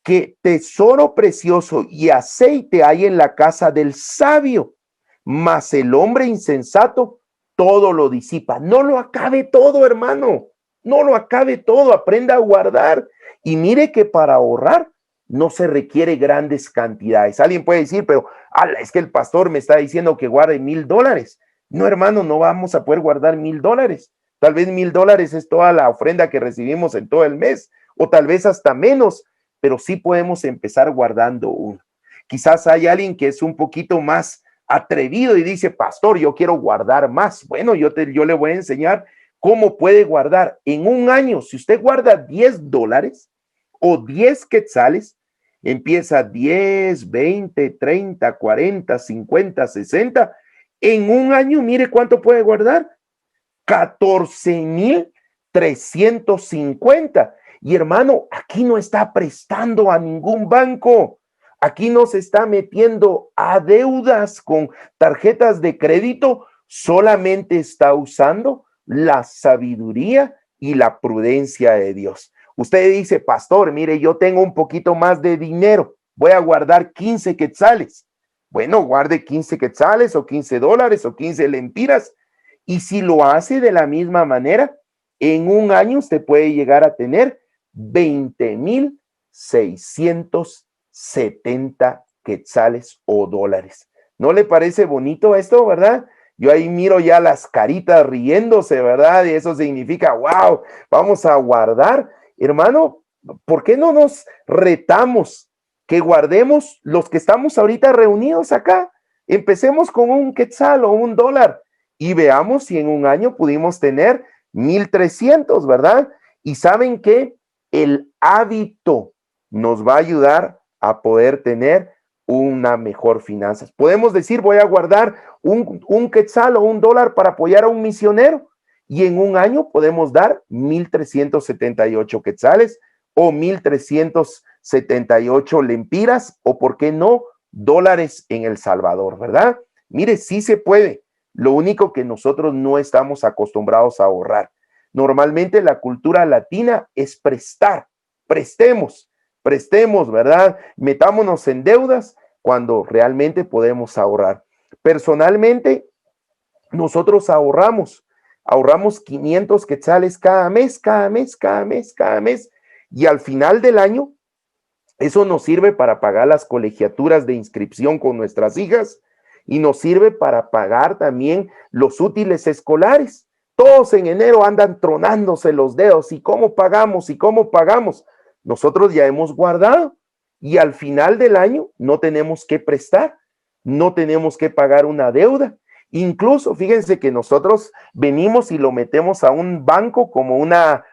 que tesoro precioso y aceite hay en la casa del sabio, mas el hombre insensato todo lo disipa. No lo acabe todo, hermano. No lo acabe todo. Aprenda a guardar. Y mire que para ahorrar no se requiere grandes cantidades. Alguien puede decir, pero es que el pastor me está diciendo que guarde $1,000. No, hermano, no vamos a poder guardar $1,000. Tal vez $1,000 es toda la ofrenda que recibimos en todo el mes, o tal vez hasta menos, pero sí podemos empezar guardando uno. Quizás hay alguien que es un poquito más atrevido y dice, pastor, yo quiero guardar más. Bueno, yo le voy a enseñar cómo puede guardar. En un año, si usted guarda $10 o 10 quetzales, empieza 10, 20, 30, 40, 50, 60. En un año, mire cuánto puede guardar. 14,350. Y hermano, aquí no está prestando a ningún banco. Aquí no se está metiendo a deudas con tarjetas de crédito. Solamente está usando la sabiduría y la prudencia de Dios. Usted dice, pastor, mire, yo tengo un poquito más de dinero. Voy a guardar 15 quetzales. Bueno, guarde 15 quetzales o $15 o 15 lempiras. Y si lo hace de la misma manera, en un año usted puede llegar a tener 20,670 quetzales o dólares. ¿No le parece bonito esto, verdad? Yo ahí miro ya las caritas riéndose, ¿verdad? Y eso significa, wow, vamos a guardar. Hermano, ¿por qué no nos retamos que guardemos los que estamos ahorita reunidos acá? Empecemos con un quetzal o un dólar y veamos si en un año pudimos tener 1,300, ¿verdad? Y saben que el hábito nos va a ayudar a poder tener una mejor finanzas. Podemos decir, voy a guardar un quetzal o un dólar para apoyar a un misionero y en un año podemos dar 1,378 quetzales o 1,378 lempiras o, ¿por qué no?, dólares en El Salvador, ¿verdad? Mire, sí se puede. Lo único que nosotros no estamos acostumbrados a ahorrar. Normalmente la cultura latina es prestar. Prestemos, ¿verdad? Metámonos en deudas cuando realmente podemos ahorrar. Personalmente, nosotros ahorramos 500 quetzales cada mes, y al final del año, eso nos sirve para pagar las colegiaturas de inscripción con nuestras hijas y nos sirve para pagar también los útiles escolares. Todos en enero andan tronándose los dedos. ¿Y cómo pagamos? ¿Y cómo pagamos? Nosotros ya hemos guardado y al final del año no tenemos que prestar, no tenemos que pagar una deuda. Incluso, fíjense que nosotros venimos y lo metemos a un banco como una,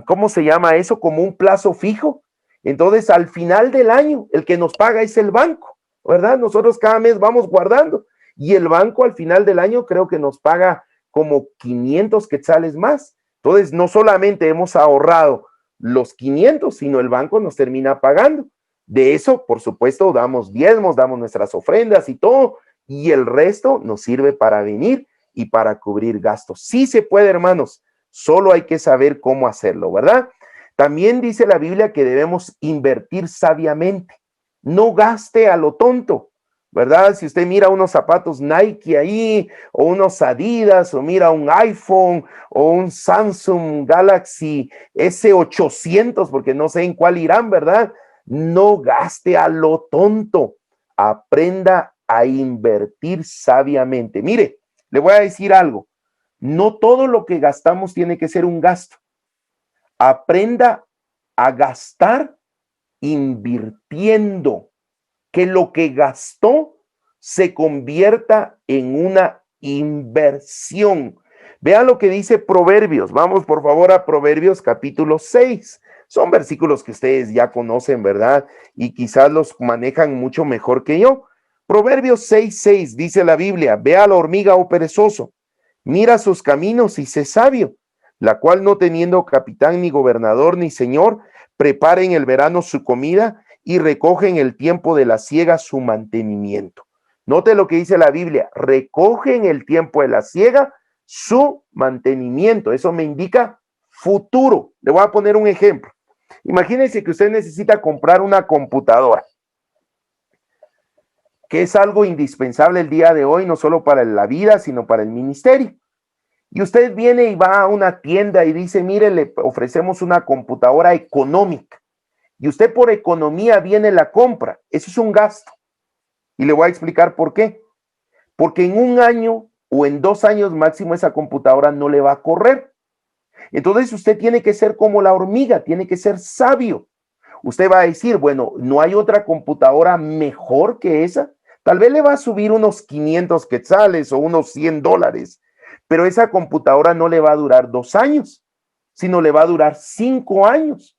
¿cómo se llama eso? Como un plazo fijo. Entonces, al final del año, el que nos paga es el banco, ¿verdad? Nosotros cada mes vamos guardando y el banco al final del año creo que nos paga como 500 quetzales más. Entonces, no solamente hemos ahorrado los 500, sino el banco nos termina pagando. De eso, por supuesto, damos diezmos, damos nuestras ofrendas y todo, y el resto nos sirve para venir y para cubrir gastos. Sí se puede, hermanos, solo hay que saber cómo hacerlo, ¿verdad? También dice la Biblia que debemos invertir sabiamente. No gaste a lo tonto, ¿verdad? Si usted mira unos zapatos Nike ahí, o unos Adidas, o mira un iPhone, o un Samsung Galaxy S800, porque no sé en cuál irán, ¿verdad? No gaste a lo tonto. Aprenda a invertir sabiamente. Mire, le voy a decir algo. No todo lo que gastamos tiene que ser un gasto. Aprenda a gastar invirtiendo, que lo que gastó se convierta en una inversión. Vea lo que dice Proverbios. Vamos por favor a Proverbios capítulo 6. Son versículos que ustedes ya conocen, ¿verdad? Y quizás los manejan mucho mejor que yo. Proverbios 6:6 dice la Biblia, ve a la hormiga, oh perezoso, mira sus caminos y sé sabio, la cual no teniendo capitán, ni gobernador, ni señor, prepara en el verano su comida y recoge en el tiempo de la siega su mantenimiento. Note lo que dice la Biblia, recoge en el tiempo de la siega su mantenimiento. Eso me indica futuro. Le voy a poner un ejemplo. Imagínense que usted necesita comprar una computadora, que es algo indispensable el día de hoy, no solo para la vida, sino para el ministerio. Y usted viene y va a una tienda y dice, mire, le ofrecemos una computadora económica. Y usted por economía viene y la compra. Eso es un gasto. Y le voy a explicar por qué. Porque en un año o en 2 años máximo esa computadora no le va a correr. Entonces usted tiene que ser como la hormiga, tiene que ser sabio. Usted va a decir, bueno, ¿no hay otra computadora mejor que esa? Tal vez le va a subir unos 500 quetzales o unos $100, pero esa computadora no le va a durar 2 años, sino le va a durar 5 años.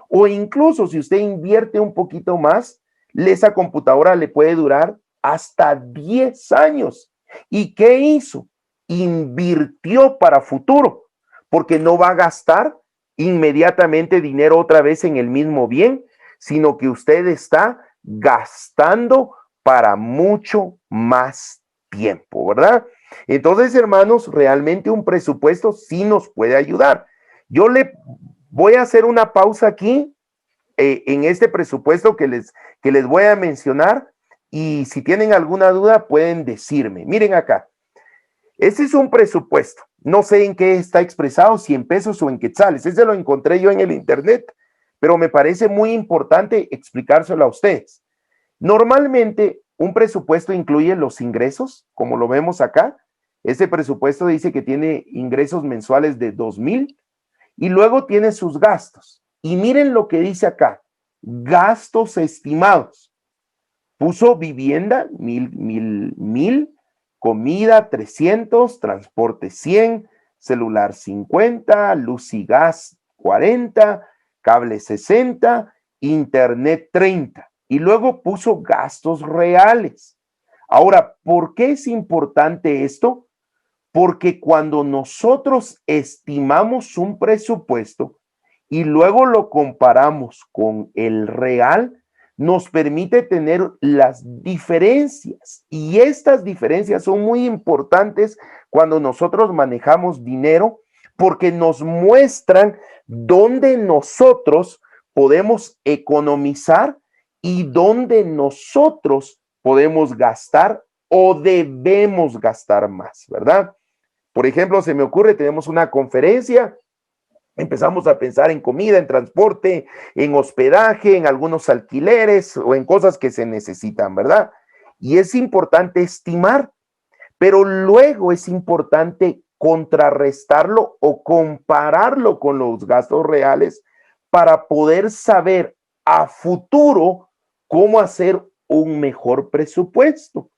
O incluso si usted invierte un poquito más, esa computadora le puede durar hasta 10 años. ¿Y qué hizo? invirtió para futuro, porque no va a gastar inmediatamente dinero otra vez en el mismo bien, sino que usted está gastando para mucho más tiempo, ¿verdad? Entonces, hermanos, realmente un presupuesto sí nos puede ayudar. Yo le voy a hacer una pausa aquí en este presupuesto que les voy a mencionar, y si tienen alguna duda pueden decirme. Miren acá, este es un presupuesto. No sé en qué está expresado, si en pesos o en quetzales. Ese lo encontré yo en el internet, pero me parece muy importante explicárselo a ustedes. Normalmente, un presupuesto incluye los ingresos, como lo vemos acá. Este presupuesto dice que tiene ingresos mensuales de 2,000 y luego tiene sus gastos. Y miren lo que dice acá, gastos estimados. Puso vivienda, 1,000, comida 300, transporte 100, celular 50, luz y gas 40, cable 60, internet 30. Y luego puso gastos reales. Ahora, ¿por qué es importante esto? Porque cuando nosotros estimamos un presupuesto y luego lo comparamos con el real, nos permite tener las diferencias. Y estas diferencias son muy importantes cuando nosotros manejamos dinero, porque nos muestran dónde nosotros podemos economizar y dónde nosotros podemos gastar o debemos gastar más, ¿verdad? Por ejemplo, se me ocurre, tenemos una conferencia, empezamos a pensar en comida, en transporte, en hospedaje, en algunos alquileres o en cosas que se necesitan, ¿verdad? Y es importante estimar, pero luego es importante contrarrestarlo o compararlo con los gastos reales para poder saber a futuro cómo hacer un mejor presupuesto.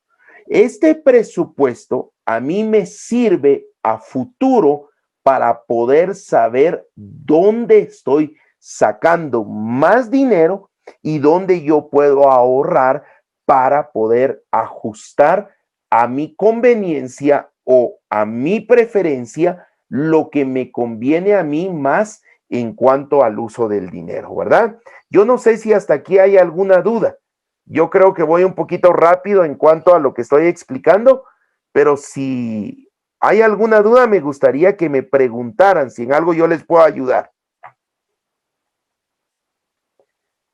Este presupuesto a mí me sirve a futuro para poder saber dónde estoy sacando más dinero y dónde yo puedo ahorrar para poder ajustar a mi conveniencia o a mi preferencia lo que me conviene a mí más en cuanto al uso del dinero, ¿verdad? Yo no sé si hasta aquí hay alguna duda. Yo creo que voy un poquito rápido en cuanto a lo que estoy explicando, pero si hay alguna duda, me gustaría que me preguntaran si en algo yo les puedo ayudar.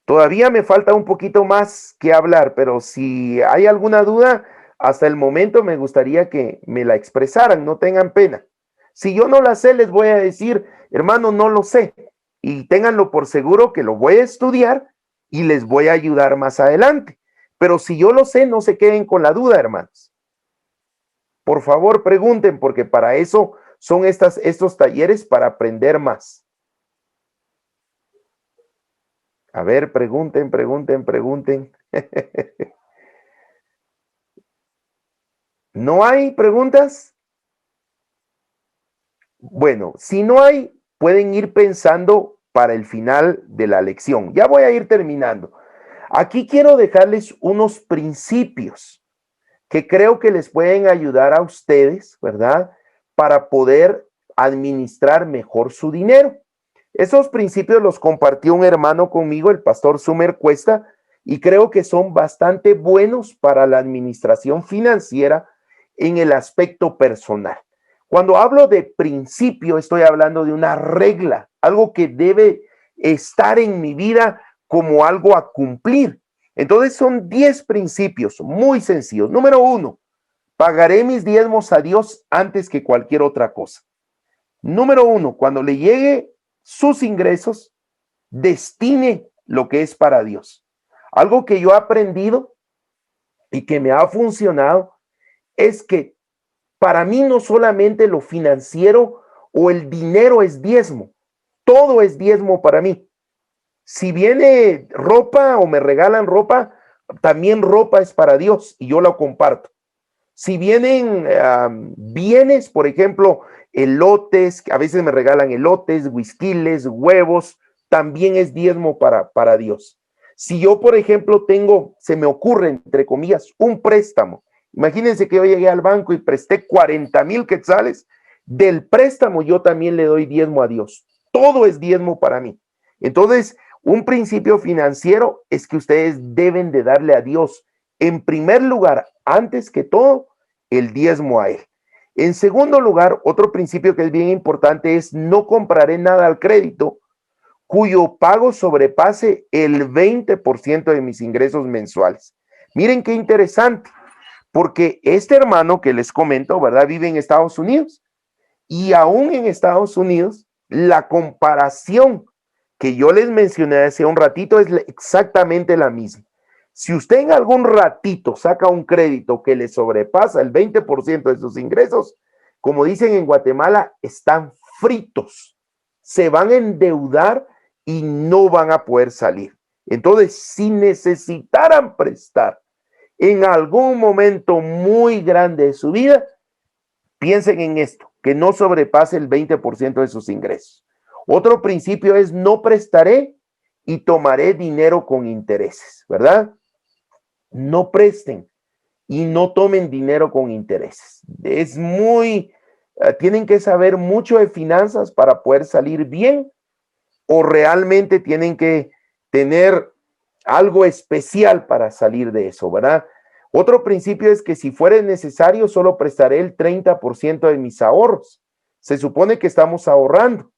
Todavía me falta un poquito más que hablar, pero si hay alguna duda, hasta el momento me gustaría que me la expresaran, no tengan pena. Si yo no la sé, les voy a decir, hermano, no lo sé. Y ténganlo por seguro que lo voy a estudiar y les voy a ayudar más adelante. Pero si yo lo sé, no se queden con la duda, hermanos. Por favor, pregunten, porque para eso son estos talleres, para aprender más. A ver, pregunten, pregunten, pregunten. ¿No hay preguntas? Bueno, si no hay, pueden ir pensando para el final de la lección. Ya voy a ir terminando. Aquí quiero dejarles unos principios que creo que les pueden ayudar a ustedes, ¿verdad? Para poder administrar mejor su dinero. Esos principios los compartió un hermano conmigo, el pastor Sumer Cuesta, y creo que son bastante buenos para la administración financiera en el aspecto personal. Cuando hablo de principio, estoy hablando de una regla, algo que debe estar en mi vida como algo a cumplir. Entonces son 10 principios muy sencillos. Número 1, pagaré mis diezmos a Dios antes que cualquier otra cosa. Número 1, cuando le llegue sus ingresos, destine lo que es para Dios. Algo que yo he aprendido y que me ha funcionado es que para mí no solamente lo financiero o el dinero es diezmo, todo es diezmo para mí. Si viene ropa o me regalan ropa, también ropa es para Dios y yo la comparto. Si vienen bienes, por ejemplo, elotes, a veces me regalan elotes, whiskiles, huevos, también es diezmo para Dios. Si yo, por ejemplo, se me ocurre, entre comillas, un préstamo Imagínense que yo llegué al banco y presté 40,000 quetzales. Del préstamo yo también le doy diezmo a Dios. Todo es diezmo para mí. Entonces, un principio financiero es que ustedes deben de darle a Dios, en primer lugar, antes que todo, el diezmo a Él. En segundo lugar, otro principio que es bien importante es no compraré nada al crédito cuyo pago sobrepase el 20% de mis ingresos mensuales. Miren qué interesante, porque este hermano que les comento, ¿verdad? Vive en Estados Unidos y aún en Estados Unidos, la comparación que yo les mencioné hace un ratito es exactamente la misma. Si usted en algún ratito saca un crédito que le sobrepasa el 20% de sus ingresos, como dicen en Guatemala, están fritos. Se van a endeudar y no van a poder salir. Entonces, si necesitaran prestar en algún momento muy grande de su vida, piensen en esto, que no sobrepase el 20% de sus ingresos. Otro principio es no prestaré y tomaré dinero con intereses, ¿verdad? No presten y no tomen dinero con intereses. Es tienen que saber mucho de finanzas para poder salir bien, o realmente tienen que tener algo especial para salir de eso, ¿verdad? Otro principio es que si fuera necesario, solo prestaré el 30% de mis ahorros. Se supone que estamos ahorrando.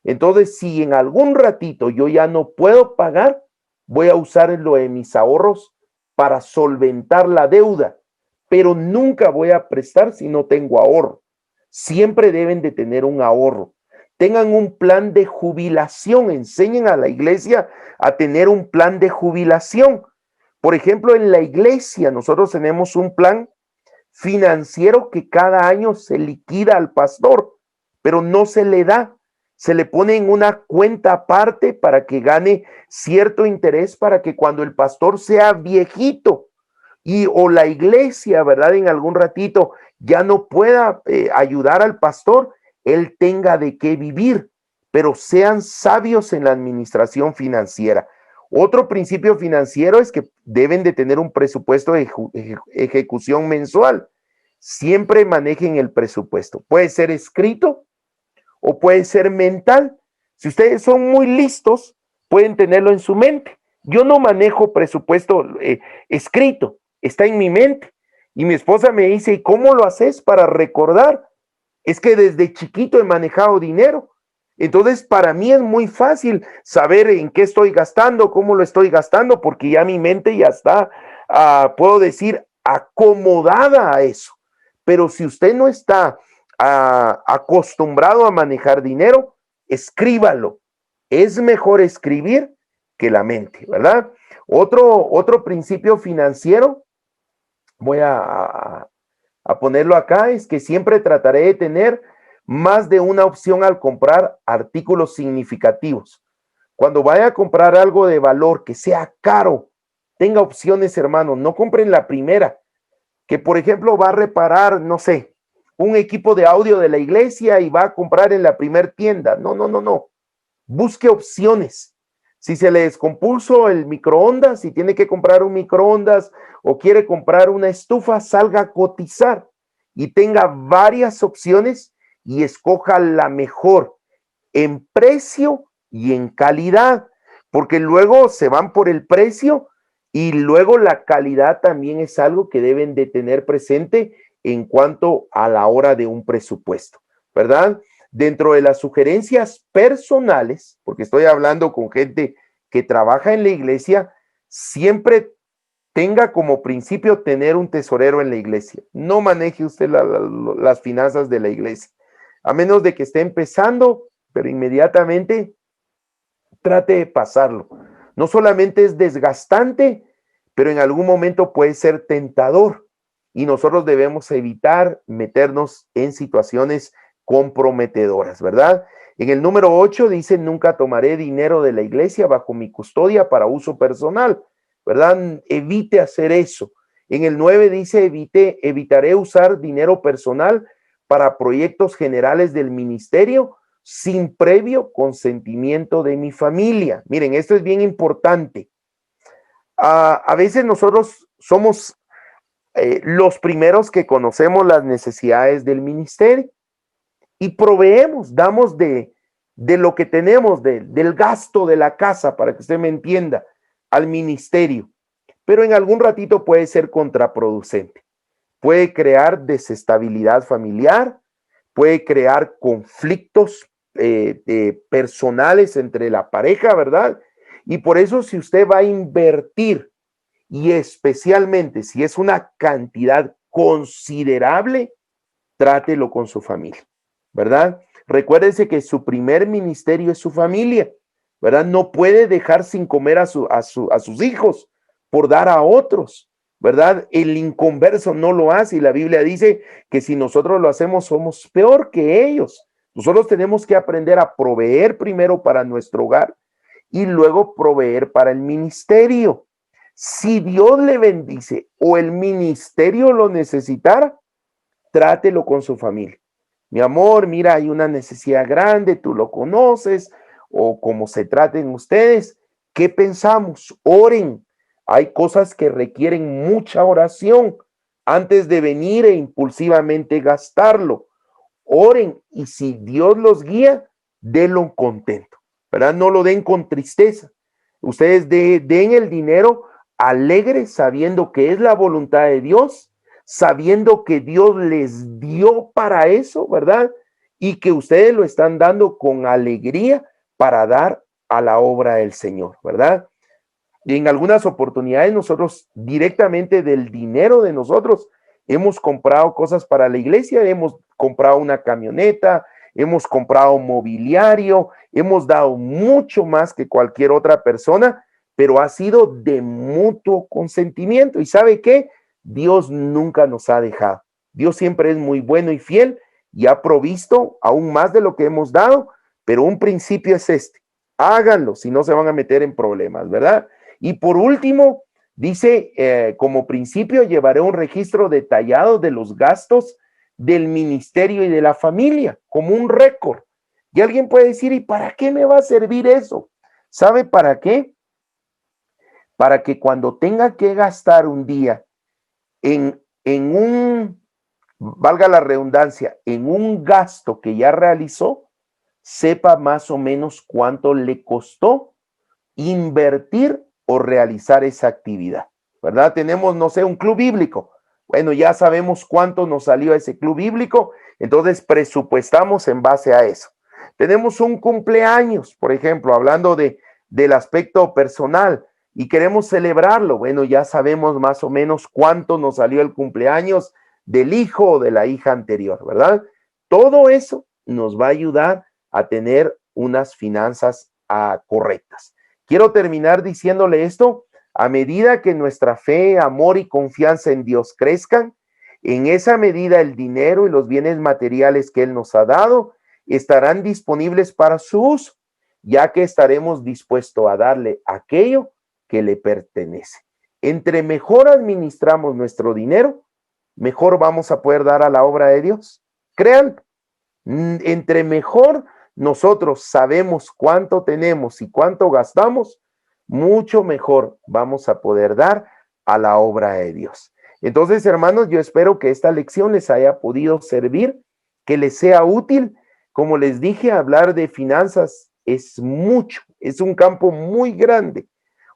Entonces, si en algún ratito yo ya no puedo pagar, voy a usar lo de mis ahorros para solventar la deuda, pero nunca voy a prestar si no tengo ahorro. Siempre deben de tener un ahorro. Tengan un plan de jubilación, enseñen a la iglesia a tener un plan de jubilación. Por ejemplo, en la iglesia nosotros tenemos un plan financiero que cada año se liquida al pastor, pero no se le da. Se le pone en una cuenta aparte para que gane cierto interés para que cuando el pastor sea viejito o la iglesia, ¿verdad? En algún ratito ya no pueda ayudar al pastor, él tenga de qué vivir, pero sean sabios en la administración financiera. Otro principio financiero es que deben de tener un presupuesto de ejecución mensual. Siempre manejen el presupuesto. Puede ser escrito o puede ser mental. Si ustedes son muy listos, pueden tenerlo en su mente. Yo no manejo presupuesto escrito, está en mi mente. Y mi esposa me dice, ¿y cómo lo haces para recordar? Es que desde chiquito he manejado dinero. Entonces, para mí es muy fácil saber en qué estoy gastando, cómo lo estoy gastando, porque ya mi mente ya está, puedo decir, acomodada a eso. Pero si usted no está acostumbrado a manejar dinero, escríbalo. Es mejor escribir que la mente, ¿verdad? Otro principio financiero, voy a ponerlo acá, es que siempre trataré de tener más de una opción al comprar artículos significativos. Cuando vaya a comprar algo de valor que sea caro, tenga opciones, hermano. No compren la primera, que por ejemplo va a reparar, no sé, un equipo de audio de la iglesia y va a comprar en la primer tienda. No, no, no, no. Busque opciones. Si se le descompuso el microondas, si tiene que comprar un microondas o quiere comprar una estufa, salga a cotizar y tenga varias opciones y escoja la mejor en precio y en calidad, porque luego se van por el precio y luego la calidad también es algo que deben de tener presente en cuanto a la hora de un presupuesto, ¿verdad? Dentro de las sugerencias personales, porque estoy hablando con gente que trabaja en la iglesia, siempre tenga como principio tener un tesorero en la iglesia. No maneje usted las finanzas de la iglesia, a menos de que esté empezando, pero inmediatamente trate de pasarlo. No solamente es desgastante, pero en algún momento puede ser tentador y nosotros debemos evitar meternos en situaciones comprometedoras, ¿verdad? En el número 8 dice, nunca tomaré dinero de la iglesia bajo mi custodia para uso personal, ¿verdad? Evite hacer eso. En el 9 dice, evitaré usar dinero personal para proyectos generales del ministerio sin previo consentimiento de mi familia. Miren, esto es bien importante. A veces nosotros somos los primeros que conocemos las necesidades del ministerio y proveemos, damos de lo que tenemos, del gasto de la casa, para que usted me entienda, al ministerio. Pero en algún ratito puede ser contraproducente. Puede crear desestabilidad familiar, puede crear conflictos personales entre la pareja, ¿verdad? Y por eso, si usted va a invertir, y especialmente si es una cantidad considerable, trátelo con su familia, ¿verdad? Recuérdense que su primer ministerio es su familia, ¿verdad? No puede dejar sin comer a sus hijos por dar a otros, ¿verdad? El inconverso no lo hace y la Biblia dice que si nosotros lo hacemos somos peor que ellos. Nosotros tenemos que aprender a proveer primero para nuestro hogar y luego proveer para el ministerio. Si Dios le bendice o el ministerio lo necesitara, trátelo con su familia. Mi amor, mira, hay una necesidad grande, tú lo conoces, o como se traten ustedes. ¿Qué pensamos? Oren. Hay cosas que requieren mucha oración antes de venir e impulsivamente gastarlo. Oren y si Dios los guía, denlo contento, ¿verdad? No lo den con tristeza. Ustedes den el dinero alegres, sabiendo que es la voluntad de Dios, sabiendo que Dios les dio para eso, ¿verdad? Y que ustedes lo están dando con alegría para dar a la obra del Señor, ¿verdad? Y en algunas oportunidades nosotros directamente del dinero de nosotros hemos comprado cosas para la iglesia, hemos comprado una camioneta, hemos comprado mobiliario, hemos dado mucho más que cualquier otra persona, pero ha sido de mutuo consentimiento. ¿Y sabe qué? Dios nunca nos ha dejado. Dios siempre es muy bueno y fiel y ha provisto aún más de lo que hemos dado, pero un principio es este: háganlo, si no se van a meter en problemas, ¿verdad? Y por último, dice, como principio, llevaré un registro detallado de los gastos del ministerio y de la familia, como un récord. Y alguien puede decir, ¿y para qué me va a servir eso? ¿Sabe para qué? Para que cuando tenga que gastar un día en un, valga la redundancia, en un gasto que ya realizó, sepa más o menos cuánto le costó invertir o realizar esa actividad, ¿verdad? Tenemos, no sé, un club bíblico. Bueno, ya sabemos cuánto nos salió ese club bíblico, entonces presupuestamos en base a eso. Tenemos un cumpleaños, por ejemplo, hablando del aspecto personal y queremos celebrarlo. Bueno, ya sabemos más o menos cuánto nos salió el cumpleaños del hijo o de la hija anterior, ¿verdad? Todo eso nos va a ayudar a tener unas finanzas correctas. Quiero terminar diciéndole esto: a medida que nuestra fe, amor y confianza en Dios crezcan, en esa medida el dinero y los bienes materiales que Él nos ha dado estarán disponibles para su uso, ya que estaremos dispuestos a darle aquello que le pertenece. Entre mejor administramos nuestro dinero, mejor vamos a poder dar a la obra de Dios. Crean, entre mejor nosotros sabemos cuánto tenemos y cuánto gastamos, mucho mejor vamos a poder dar a la obra de Dios. Entonces, hermanos, yo espero que esta lección les haya podido servir, que les sea útil. Como les dije, hablar de finanzas es mucho, es un campo muy grande.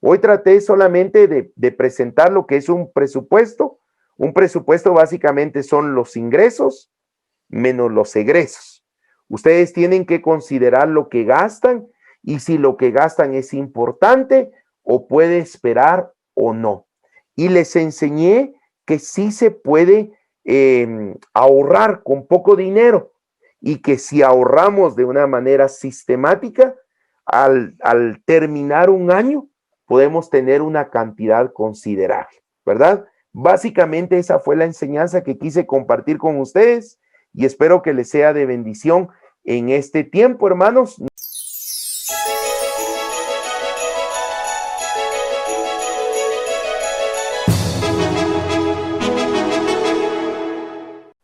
Hoy traté solamente de presentar lo que es un presupuesto. Un presupuesto básicamente son los ingresos menos los egresos. Ustedes tienen que considerar lo que gastan y si lo que gastan es importante o puede esperar o no. Y les enseñé que sí se puede ahorrar con poco dinero y que si ahorramos de una manera sistemática, al terminar un año, podemos tener una cantidad considerable, ¿verdad? Básicamente esa fue la enseñanza que quise compartir con ustedes y espero que les sea de bendición en este tiempo, hermanos.